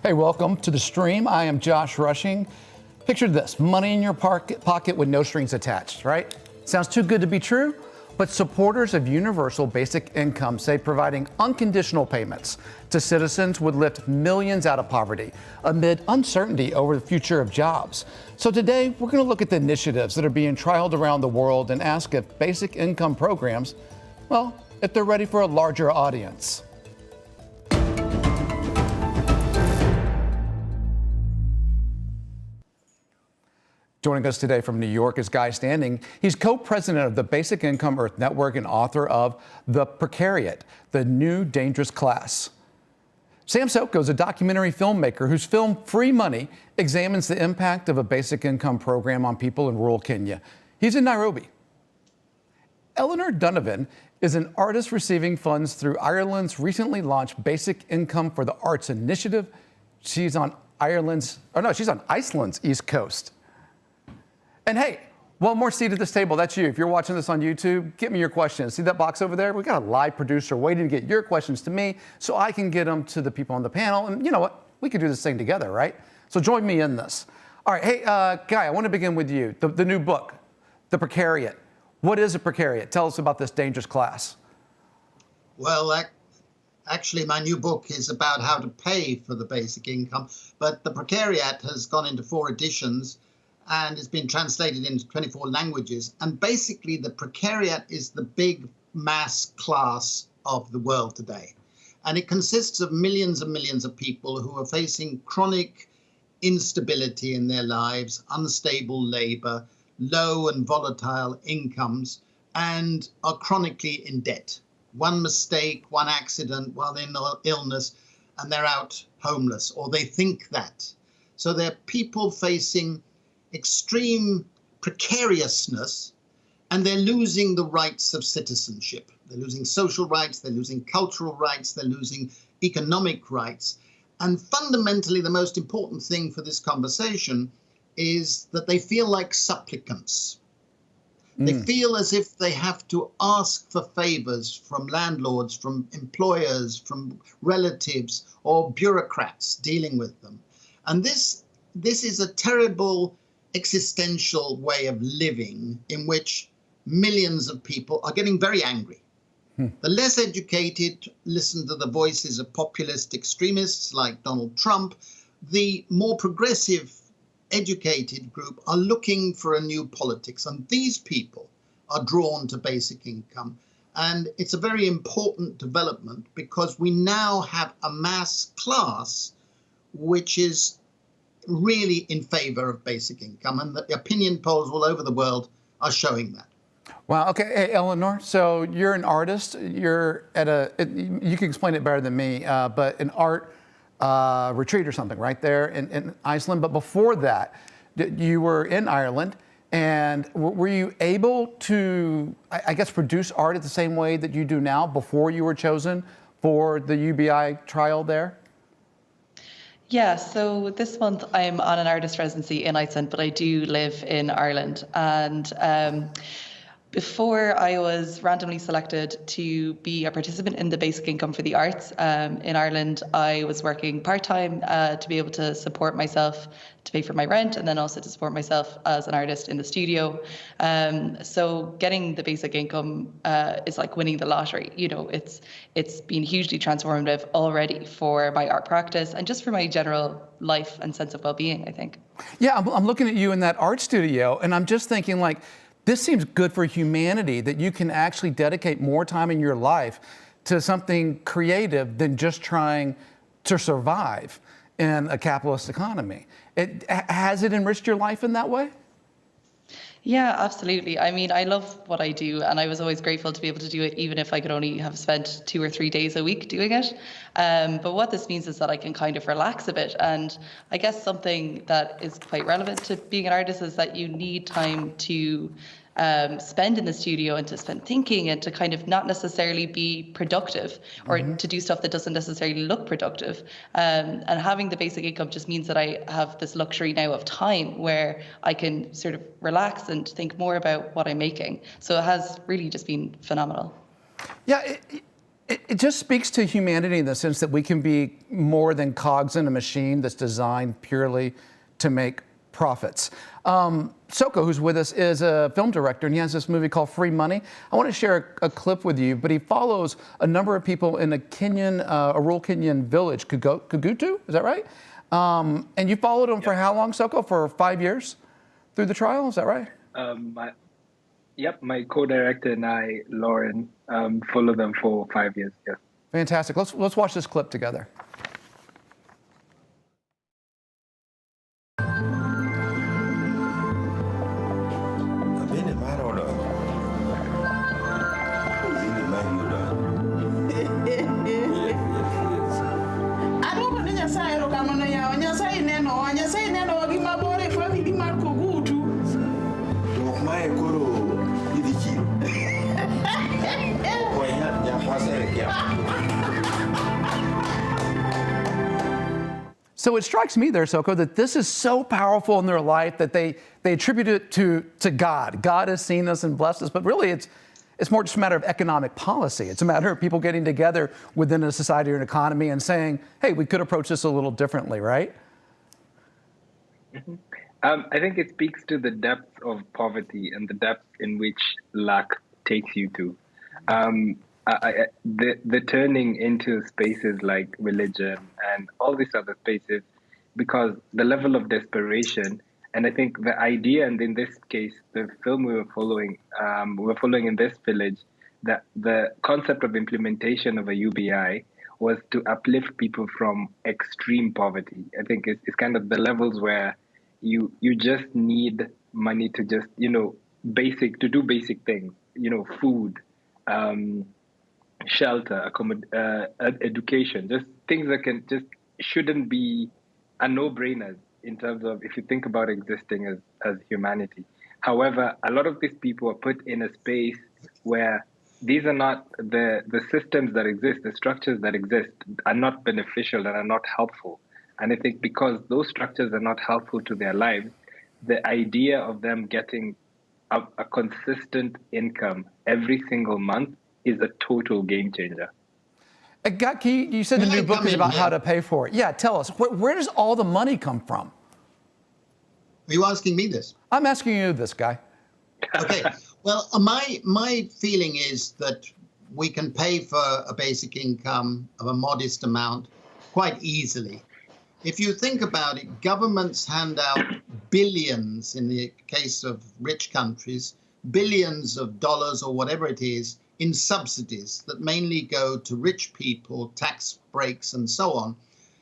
Hey, welcome to the stream. I am Josh Rushing. Picture this, money in your pocket with no strings attached, right? Sounds too good to be true, but supporters of universal basic income say providing unconditional payments to citizens would lift millions out of poverty amid uncertainty over the future of jobs. So today, we're going to look at the initiatives that are being trialed around the world and ask if basic income programs, well, if they're ready for a larger audience. Joining us today from New York is Guy Standing. He's co-president of the Basic Income Earth Network and author of The Precariat, the New Dangerous Class. Sam Soko is a documentary filmmaker whose film Free Money examines the impact of a basic income program on people in rural Kenya. He's in Nairobi. Eleanor Donovan is an artist receiving funds through Ireland's recently launched Basic Income for the Arts initiative. She's on Iceland's East Coast. And hey, one more seat at this table, that's you. If you're watching this on YouTube, get me your questions. See that box over there? We've got a live producer waiting to get your questions to me so I can get them to the people on the panel. And you know what? We could do this thing together, right? So join me in this. All right, hey, Guy, I want to begin with you. The new book, The Precariat. What is a precariat? Tell us about this dangerous class. Well, actually, my new book is about how to pay for the basic income, but The Precariat has gone into 4 editions and it's been translated into 24 languages. And basically, the precariat is the big mass class of the world today. And it consists of millions and millions of people who are facing chronic instability in their lives, unstable labor, low and volatile incomes, and are chronically in debt. One mistake, one accident, while they're in illness, and they're out homeless, or they think that. So they're people facing extreme precariousness, and they're losing the rights of citizenship. They're losing social rights, they're losing cultural rights, they're losing economic rights. And fundamentally, the most important thing for this conversation is that they feel like supplicants. They feel as if they have to ask for favors from landlords, from employers, from relatives, or bureaucrats dealing with them. And this is a terrible existential way of living in which millions of people are getting very angry. The less educated listen to the voices of populist extremists like Donald Trump. The more progressive, educated group are looking for a new politics. And these people are drawn to basic income. And it's a very important development because we now have a mass class which is really in favor of basic income, and the opinion polls all over the world are showing that. Wow, okay, hey, Eleanor, so you're an artist, you're at you can explain it better than me, but an art retreat or something right there in Iceland, but before that, you were in Ireland, and were you able to, I guess, produce art at the same way that you do now before you were chosen for the UBI trial there? Yeah, so this month I'm on an artist residency in Iceland, but I do live in Ireland. And before I was randomly selected to be a participant in the Basic Income for the Arts in Ireland, I was working part-time to be able to support myself, to pay for my rent, and then also to support myself as an artist in the studio. So getting the basic income is like winning the lottery. You know, it's been hugely transformative already for my art practice and just for my general life and sense of well-being, I think. Yeah, I'm looking at you in that art studio, and I'm just thinking, like, this seems good for humanity, that you can actually dedicate more time in your life to something creative than just trying to survive in a capitalist economy. Has it enriched your life in that way? Yeah, absolutely. I mean, I love what I do, and I was always grateful to be able to do it, even if I could only have spent 2 or 3 days a week doing it. But what this means is that I can kind of relax a bit. And I guess something that is quite relevant to being an artist is that you need time to spend in the studio and to spend thinking and to kind of not necessarily be productive or to do stuff that doesn't necessarily look productive. And having the basic income just means that I have this luxury now of time where I can sort of relax and think more about what I'm making. So it has really just been phenomenal. Yeah, It just speaks to humanity in the sense that we can be more than cogs in a machine that's designed purely to make profits. Soko, who's with us, is a film director, and he has this movie called Free Money. I want to share a clip with you, but he follows a number of people in a rural Kenyan village, Kagutu, is that right? And you followed them for how long, Soko? For 5 years through the trial, is that right? My co-director and I, Lauren, followed them for 5 years. Yes. Fantastic. Let's watch this clip together. So it strikes me there, Soko, that this is so powerful in their life that they attribute it to God. God has seen us and blessed us, but really it's more just a matter of economic policy. It's a matter of people getting together within a society or an economy and saying, hey, we could approach this a little differently, right? Mm-hmm. I think it speaks to the depth of poverty and the depth in which lack takes you to. The turning into spaces like religion and all these other spaces, because the level of desperation, and I think the idea, and in this case, the film we were following in this village, that the concept of implementation of a UBI was to uplift people from extreme poverty. I think it's kind of the levels where you just need money to just, do basic things, food, shelter, education, just things that shouldn't be a no-brainers in terms of if you think about existing as humanity. However, a lot of these people are put in a space where these are not the systems that exist, the structures that exist are not beneficial and are not helpful. And I think because those structures are not helpful to their lives, the idea of them getting a consistent income every single month is a total game changer. Gaki, you said the new book is about how to pay for it. Yeah, tell us, where does all the money come from? Are you asking me this? I'm asking you this, Guy. Okay. Well, my feeling is that we can pay for a basic income of a modest amount quite easily. If you think about it, governments hand out billions, in the case of rich countries, billions of dollars or whatever it is, in subsidies that mainly go to rich people, tax breaks and so on.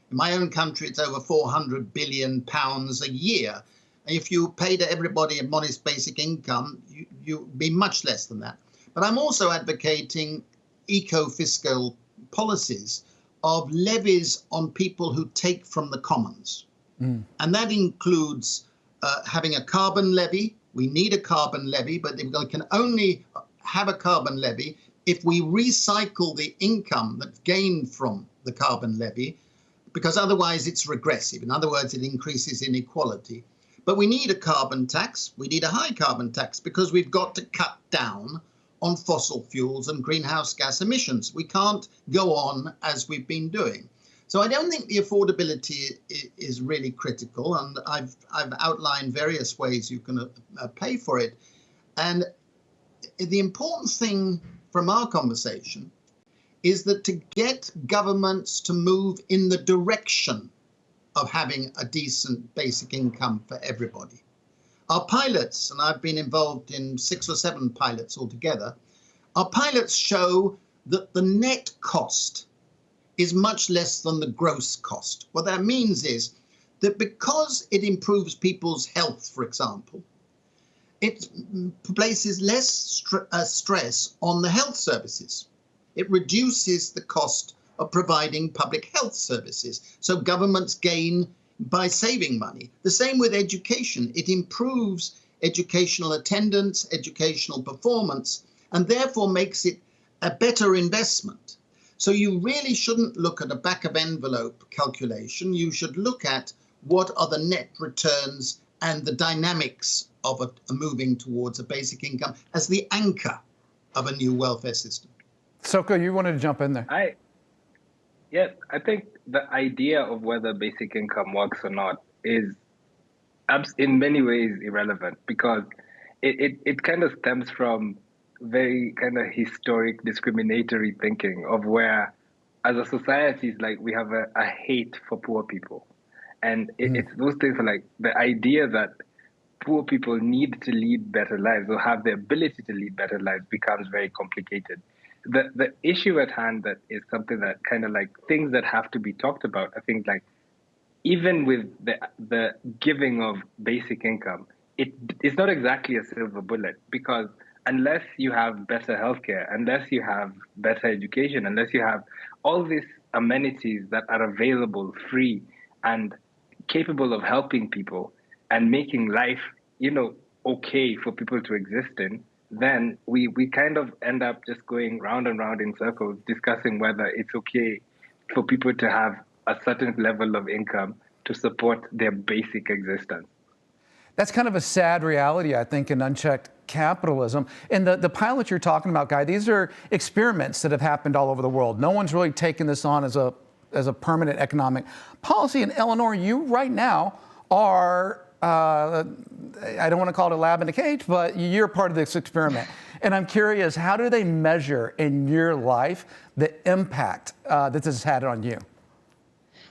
In my own country, it's over £400 billion a year. If you pay to everybody a modest basic income, you'd be much less than that. But I'm also advocating eco-fiscal policies of levies on people who take from the commons. And that includes having a carbon levy. We need a carbon levy, but we can only have a carbon levy if we recycle the income that's gained from the carbon levy, because otherwise it's regressive. In other words, it increases inequality. But we need a carbon tax. We need a high carbon tax because we've got to cut down on fossil fuels and greenhouse gas emissions. We can't go on as we've been doing. So I don't think the affordability is really critical, and I've outlined various ways you can pay for it. And the important thing from our conversation is that to get governments to move in the direction of having a decent basic income for everybody. Our pilots, and I've been involved in 6 or 7 pilots altogether, our pilots show that the net cost is much less than the gross cost. What that means is that because it improves people's health, for example, it places less stress on the health services. It reduces the cost of providing public health services. So governments gain by saving money. The same with education. It improves educational attendance, educational performance, and therefore makes it a better investment. So you really shouldn't look at a back of envelope calculation. You should look at what are the net returns and the dynamics of a moving towards a basic income as the anchor of a new welfare system. Soko, you wanted to jump in there. Yes, I think the idea of whether basic income works or not is in many ways irrelevant, because it kind of stems from very kind of historic discriminatory thinking of where, as a society, it's like we have a hate for poor people. And it's those things like the idea that poor people need to lead better lives or have the ability to lead better lives becomes very complicated. The issue at hand that is something that kind of like things that have to be talked about, I think, like even with the giving of basic income, it's not exactly a silver bullet, because unless you have better healthcare, unless you have better education, unless you have all these amenities that are available, free and capable of helping people and making life, okay for people to exist in, then we kind of end up just going round and round in circles, discussing whether it's okay for people to have a certain level of income to support their basic existence. That's kind of a sad reality, I think, in unchecked capitalism. And the pilot you're talking about, Guy, these are experiments that have happened all over the world. No one's really taken this on as a permanent economic policy. And Eleanor, you right now are, I don't want to call it a lab in a cage, but you're part of this experiment. And I'm curious, how do they measure in your life the impact that this has had on you?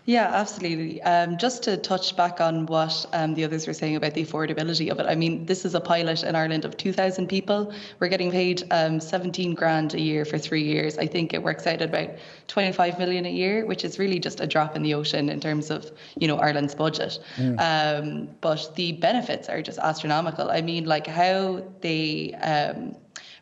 Yeah, absolutely. Just to touch back on what the others were saying about the affordability of it. I mean, this is a pilot in Ireland of 2,000 people. We're getting paid 17 grand a year for 3 years. I think it works out at about 25 million a year, which is really just a drop in the ocean in terms of, Ireland's budget. But the benefits are just astronomical. I mean, like how they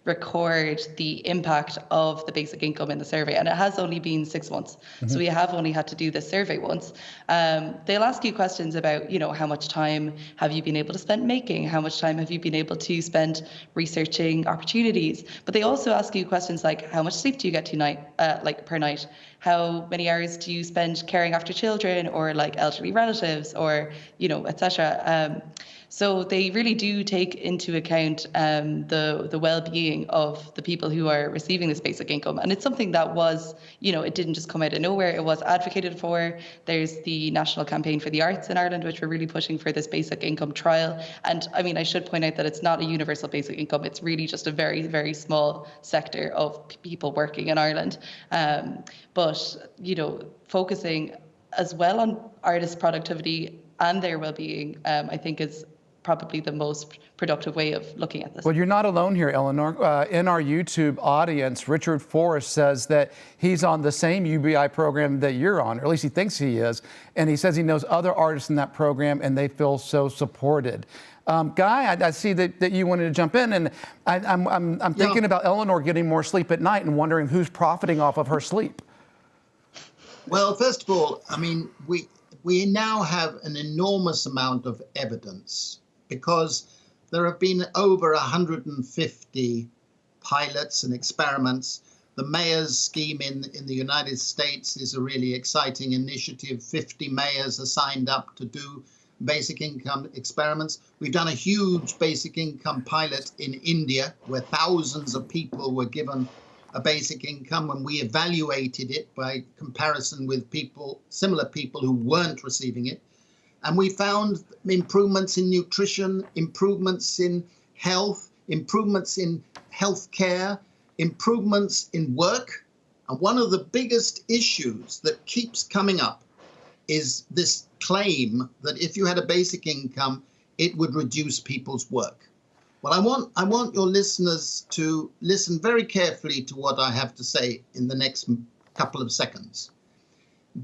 record the impact of the basic income in the survey, and it has only been 6 months, so we have only had to do this survey once. They'll ask you questions about, how much time have you been able to spend making, how much time have you been able to spend researching opportunities, but they also ask you questions like, how much sleep do you get tonight, per night, how many hours do you spend caring after children or like elderly relatives, or etc. So they really do take into account the well-being of the people who are receiving this basic income. And it's something that was, it didn't just come out of nowhere. It was advocated for. There's the National Campaign for the Arts in Ireland, which we're really pushing for this basic income trial. And I mean, I should point out that it's not a universal basic income. It's really just a very, very small sector of people working in Ireland. But, focusing as well on artists' productivity and their well-being, I think is probably the most productive way of looking at this. Well, you're not alone here, Eleanor. In our YouTube audience, Richard Forrest says that he's on the same UBI program that you're on, or at least he thinks he is. And he says he knows other artists in that program and they feel so supported. Guy, I see that you wanted to jump in, and I'm thinking about Eleanor getting more sleep at night and wondering who's profiting off of her sleep. Well, first of all, I mean, we now have an enormous amount of evidence, because there have been over 150 pilots and experiments. The mayor's scheme in the United States is a really exciting initiative. 50 mayors are signed up to do basic income experiments. We've done a huge basic income pilot in India, where thousands of people were given a basic income, and we evaluated it by comparison with similar people who weren't receiving it. And we found improvements in nutrition, improvements in health, improvements in healthcare, improvements in work. And one of the biggest issues that keeps coming up is this claim that if you had a basic income, it would reduce people's work. Well, I want your listeners to listen very carefully to what I have to say in the next couple of seconds.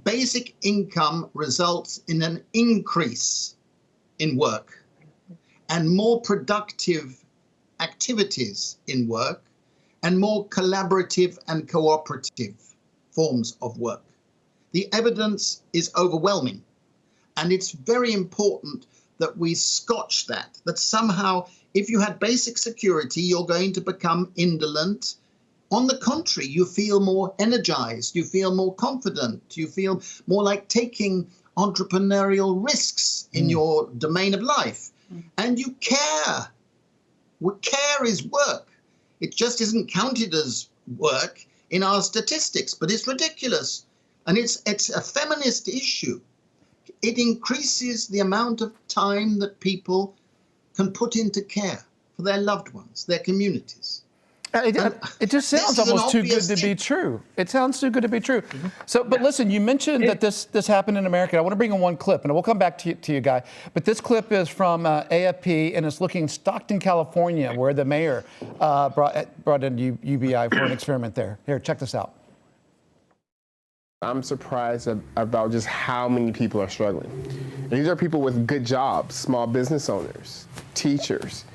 Basic income results in an increase in work and more productive activities in work and more collaborative and cooperative forms of work. The evidence is overwhelming, and it's very important that we scotch that somehow if you had basic security, you're going to become indolent. On the contrary, you feel more energized, you feel more confident, you feel more like taking entrepreneurial risks in your domain of life. And you care. Care is work. It just isn't counted as work in our statistics, but it's ridiculous. And it's a feminist issue. It increases the amount of time that people can put into care for their loved ones, their communities. It just sounds almost too good to be true. It sounds too good to be true. So, but listen, you mentioned that this happened in America. I want to bring in one clip, and we'll come back to you, Guy. But this clip is from AFP, and it's looking Stockton, California, where the mayor brought in UBI for an experiment there. Here, check this out. I'm surprised about just how many people are struggling. And these are people with good jobs, small business owners, teachers,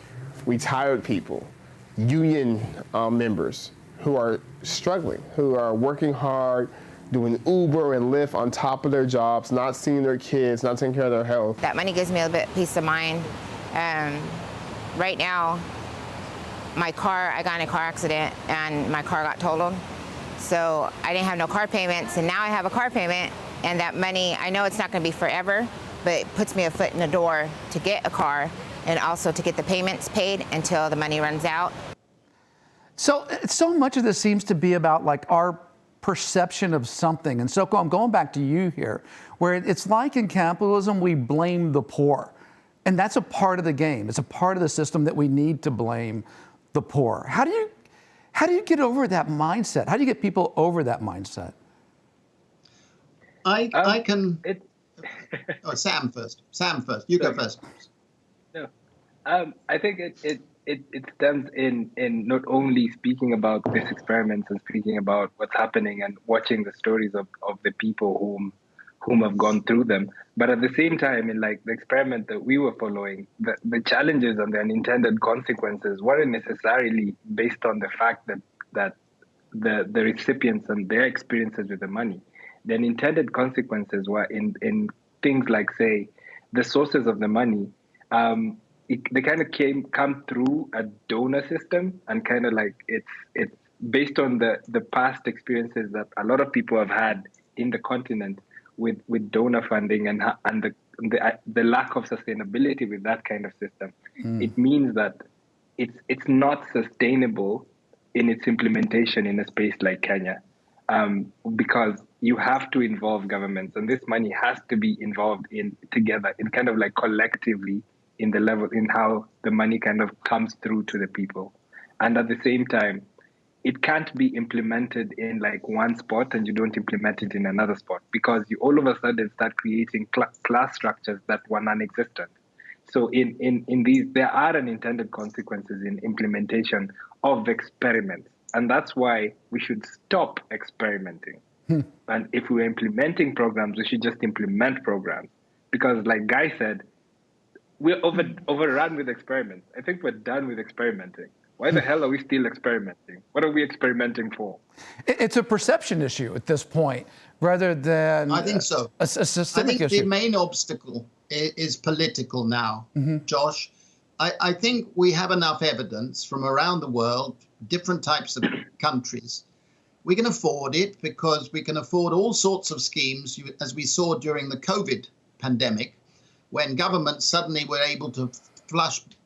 retired people, union members who are struggling, who are working hard, doing Uber and Lyft on top of their jobs, not seeing their kids, not taking care of their health. That money gives me a bit of peace of mind. Right now, I got in a car accident and my car got totaled. So I didn't have no car payments, and now I have a car payment, and that money, I know it's not going to be forever, but it puts me a foot in the door to get a car and also to get the payments paid until the money runs out. So much of this seems to be about like our perception of something. And Soko, I'm going back to you here, where it's like in capitalism, we blame the poor. And that's a part of the game. It's a part of the system that we need to blame the poor. How do you get over that mindset? How do you get people over that mindset? I can. Oh, Sam first. Sam first. You go first. No, I think it stems in not only speaking about this experiment and speaking about what's happening and watching the stories of the people whom have gone through them, but at the same time, in like the experiment that we were following, the challenges and the unintended consequences weren't necessarily based on the fact that the recipients and their experiences with the money. The unintended consequences were in things like, say, the sources of the money. They kind of come through a donor system, and kind of like it's based on the past experiences that a lot of people have had in the continent with donor funding and the lack of sustainability with that kind of system. It means that it's not sustainable in its implementation in a space like Kenya, because you have to involve governments, and this money has to be involved in together, in kind of like collectively in the level, in how the money kind of comes through to the people. And at the same time, it can't be implemented in like one spot and you don't implement it in another spot, because you all of a sudden start creating class structures that were non-existent. So in these, there are unintended consequences in implementation of experiments. And that's why we should stop experimenting. And if we're implementing programs, we should just implement programs. Because like Guy said, we're overrun with experiments. I think we're done with experimenting. Why the hell are we still experimenting? What are we experimenting for? It's a perception issue at this point, rather than I think so. a systemic issue. I think the main obstacle is political now, Josh. I think we have enough evidence from around the world, different types of countries. We can afford it because we can afford all sorts of schemes, as we saw during the COVID pandemic, when governments suddenly were able to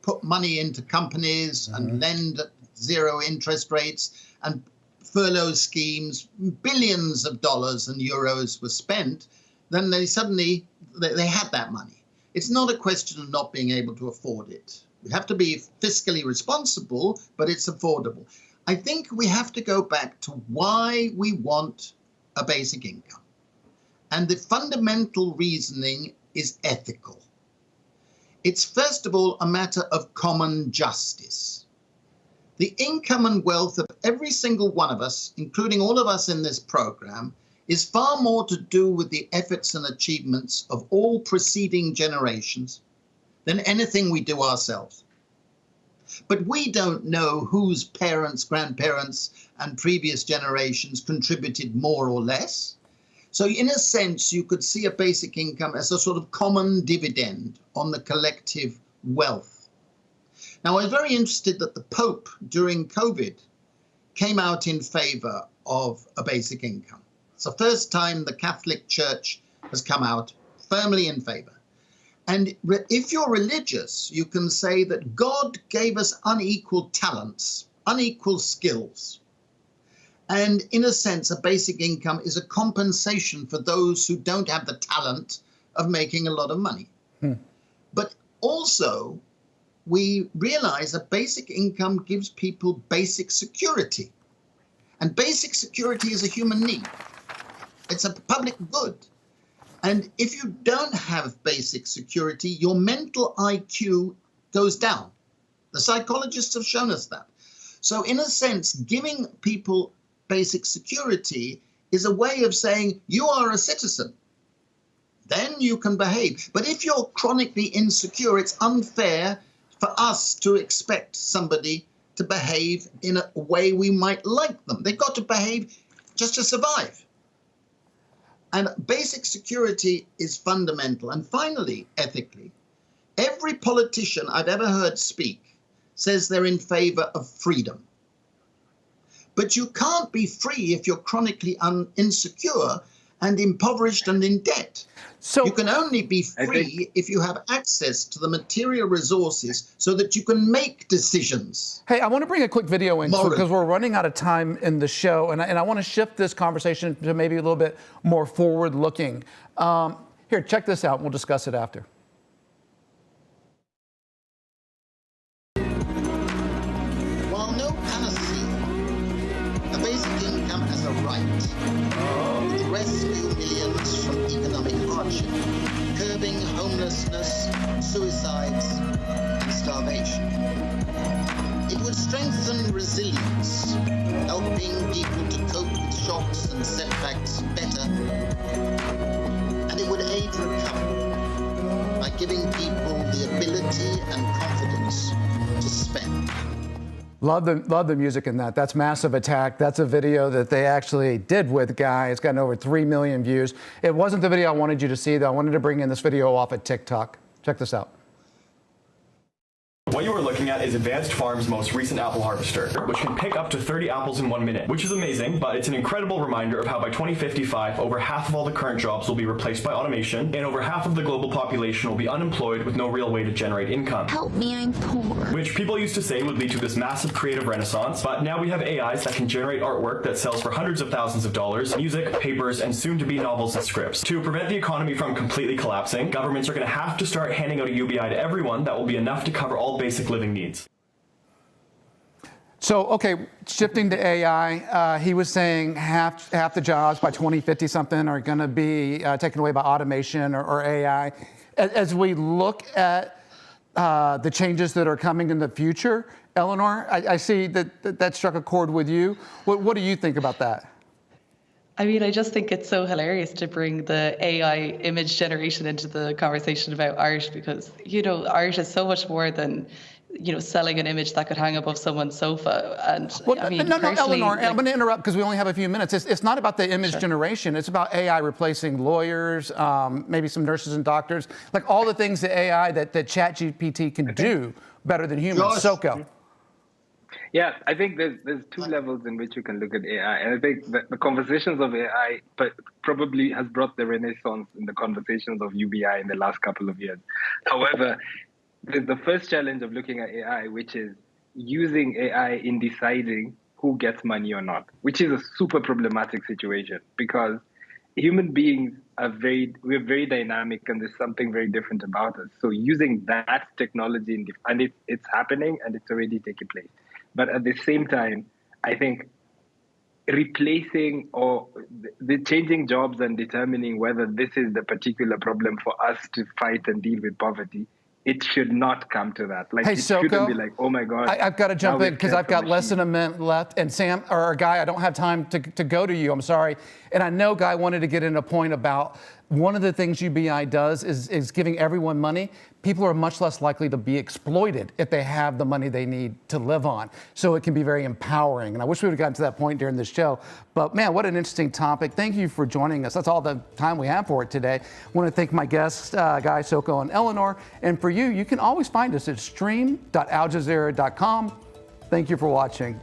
put money into companies and lend at zero interest rates, and furlough schemes, billions of dollars and euros were spent. Then they suddenly had that money. It's not a question of not being able to afford it. We have to be fiscally responsible, but it's affordable. I think we have to go back to why we want a basic income. And the fundamental reasoning is ethical. It's first of all a matter of common justice. The income and wealth of every single one of us, including all of us in this program, is far more to do with the efforts and achievements of all preceding generations than anything we do ourselves. But we don't know whose parents, grandparents, and previous generations contributed more or less. So in a sense, you could see a basic income as a sort of common dividend on the collective wealth. Now, I was very interested that the Pope during COVID came out in favor of a basic income. It's the first time the Catholic Church has come out firmly in favor. And if you're religious, you can say that God gave us unequal talents, unequal skills. And in a sense, a basic income is a compensation for those who don't have the talent of making a lot of money. But also, we realize that basic income gives people basic security. And basic security is a human need. It's a public good. And if you don't have basic security, your mental IQ goes down. The psychologists have shown us that. So in a sense, giving people basic security is a way of saying you are a citizen. Then you can behave. But if you're chronically insecure, it's unfair for us to expect somebody to behave in a way we might like them. They've got to behave just to survive. And basic security is fundamental. And finally, ethically, every politician I've ever heard speak says they're in favor of freedom. But you can't be free if you're chronically insecure and impoverished and in debt. So you can only be free if you have access to the material resources so that you can make decisions. Hey, I want to bring a quick video in because we're running out of time in the show, and I want to shift this conversation to maybe a little bit more forward-looking. Here, check this out, and we'll discuss it after. While no panacea, the basic income as a right would rescue millions from economic hardship, curbing homelessness, suicides, and starvation. It would strengthen resilience, helping people to cope with shocks and setbacks better, and it would aid recovery by giving people the ability and confidence to spend. Love the music in that. That's Massive Attack. That's a video that they actually did with Guy. It's gotten over 3 million views. It wasn't the video I wanted you to see, though. I wanted to bring in this video off of TikTok. Check this out. What you are looking at is Advanced Farms' most recent apple harvester, which can pick up to 30 apples in 1 minute, which is amazing, but it's an incredible reminder of how by 2055, over half of all the current jobs will be replaced by automation, and over half of the global population will be unemployed with no real way to generate income. Help me, I'm poor. Which people used to say would lead to this massive creative renaissance, but now we have AIs that can generate artwork that sells for hundreds of thousands of dollars, music, papers, and soon-to-be novels and scripts. To prevent the economy from completely collapsing, governments are going to have to start handing out a UBI to everyone that will be enough to cover all basic living needs. So, okay, shifting to AI, he was saying half the jobs by 2050 something are going to be taken away by automation or AI. As we look at the changes that are coming in the future, Eleanor, I see that struck a chord with you. What do you think about that? I mean, I just think it's so hilarious to bring the AI image generation into the conversation about art because, you know, art is so much more than, you know, selling an image that could hang above someone's sofa. And well, I mean, no, Eleanor, I'm going to interrupt because we only have a few minutes. It's not about the image generation. It's about AI replacing lawyers, maybe some nurses and doctors, like all the things that AI that ChatGPT can do better than humans. Soko. Yeah, I think there's two levels in which you can look at AI. And I think that the conversations of AI probably has brought the renaissance in the conversations of UBI in the last couple of years. However, there's the first challenge of looking at AI, which is using AI in deciding who gets money or not, which is a super problematic situation because human beings we're very dynamic and there's something very different about us. So using that technology, and it's happening and it's already taking place. But at the same time, I think replacing or the changing jobs and determining whether this is the particular problem for us to fight and deal with poverty, it should not come to that. Like, hey, it Soko, shouldn't be like, oh my God. I've got to jump in because I've got less than a minute left. And Sam, or Guy, I don't have time to go to you. I'm sorry. And I know Guy wanted to get in a point about one of the things UBI does is giving everyone money. People are much less likely to be exploited if they have the money they need to live on. So it can be very empowering. And I wish we would have gotten to that point during this show. But man, what an interesting topic. Thank you for joining us. That's all the time we have for it today. I want to thank my guests, Guy, Soko, and Eleanor. And for you, you can always find us at stream.aljazeera.com. Thank you for watching.